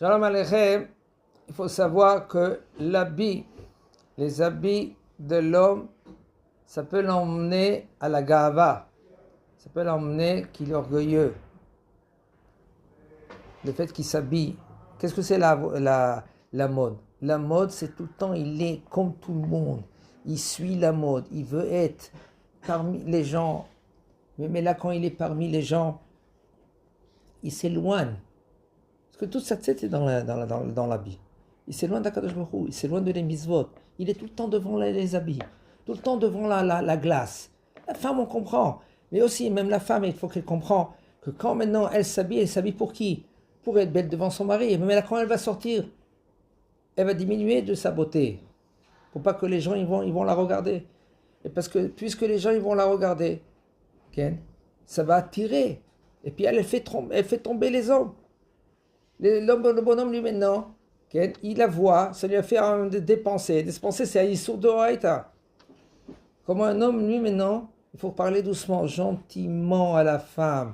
Shalom Aleichem, il faut savoir que les habits de l'homme, ça peut l'emmener à la gava, ça peut l'emmener qu'il est orgueilleux. Le fait qu'il s'habille. Qu'est-ce que c'est la mode? La mode, c'est tout le temps, il est comme tout le monde. Il suit la mode, il veut être parmi les gens. Mais là, quand il est parmi les gens, il s'éloigne. Parce que toute sa tête est dans l'habit. Il s'éloigne d'Akadosh Baruch Hu, il s'éloigne de les mitzvot. Il est tout le temps devant les habits, tout le temps devant la glace. La femme, on comprend. Mais aussi, même la femme, il faut qu'elle comprenne que quand maintenant elle s'habille pour qui? Pour être belle devant son mari. Mais là, quand elle va sortir, elle va diminuer de sa beauté. Pour pas que les gens ils vont la regarder. Et parce que puisque les gens ils vont la regarder, okay, ça va attirer. Et puis elle fait tomber les hommes. Le bonhomme lui maintenant, okay, il la voit, ça lui a fait des pensées. Des pensées, c'est un issour de Horaïta. Comment un homme, lui maintenant, il faut parler doucement, gentiment à la femme.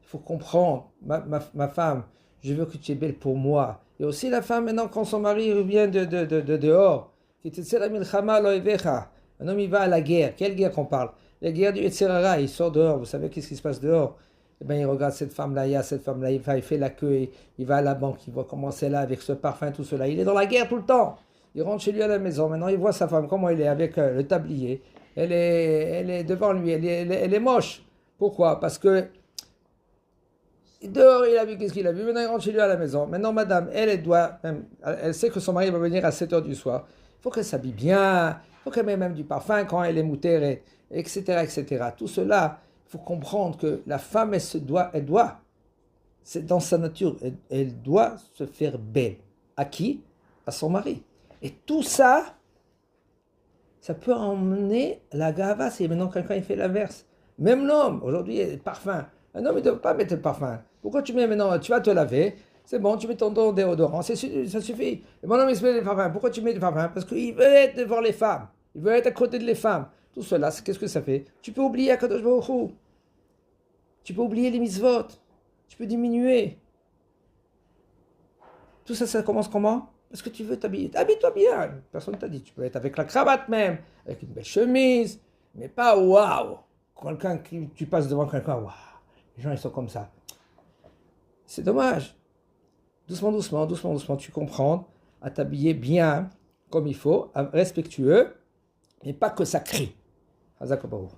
Il faut comprendre, ma femme, je veux que tu es belle pour moi. Et aussi la femme, maintenant, quand son mari revient de dehors, un homme, il va à la guerre. Quelle guerre qu'on parle? La guerre du Yetzirara, il sort dehors. Vous savez qu'est-ce qui se passe dehors? Eh bien, il regarde cette femme-là, il y a cette femme-là, il fait la queue, il va à la banque, il voit comment c'est là, avec ce parfum, tout cela. Il est dans la guerre tout le temps. Il rentre chez lui à la maison. Maintenant, il voit sa femme, comment elle est, avec le tablier. Elle est devant lui, elle est moche. Pourquoi? Parce que dehors, il a vu qu'est-ce qu'il a vu. Maintenant, il rentre chez lui à la maison. Maintenant, madame, elle sait que son mari va venir à 7 h du soir. Il faut qu'elle s'habille bien. Il faut qu'elle mette même du parfum quand elle est moutée, etc., etc. Tout cela, il faut comprendre que la femme, elle doit, c'est dans sa nature, elle doit se faire belle. À qui? À son mari. Et tout ça, ça peut emmener la gava si maintenant quelqu'un il fait l'inverse. Même l'homme, aujourd'hui, il y a des parfums. Un homme, il ne doit pas mettre de parfum. Pourquoi tu mets maintenant? Tu vas te laver, c'est bon, tu mets ton déodorant, ça suffit. Et mon homme, il se met des parfums. Pourquoi tu mets des parfums? Parce qu'il veut être devant les femmes. Il veut être à côté de les femmes. Tout cela, qu'est-ce que ça fait? Tu peux oublier Akadosh Baruch Hu. Tu peux oublier les mitzvot. Tu peux diminuer. Tout ça, ça commence comment? Parce que tu veux t'habiller. Habille-toi bien. Personne ne t'a dit. Tu peux être avec la cravate même, avec une belle chemise, mais pas waouh. Quelqu'un qui tu passes devant quelqu'un, waouh. Les gens ils sont comme ça. C'est dommage. Doucement, doucement, doucement, doucement, tu comprends à t'habiller bien, comme il faut, respectueux, mais pas que ça crie. Hazak Baruch.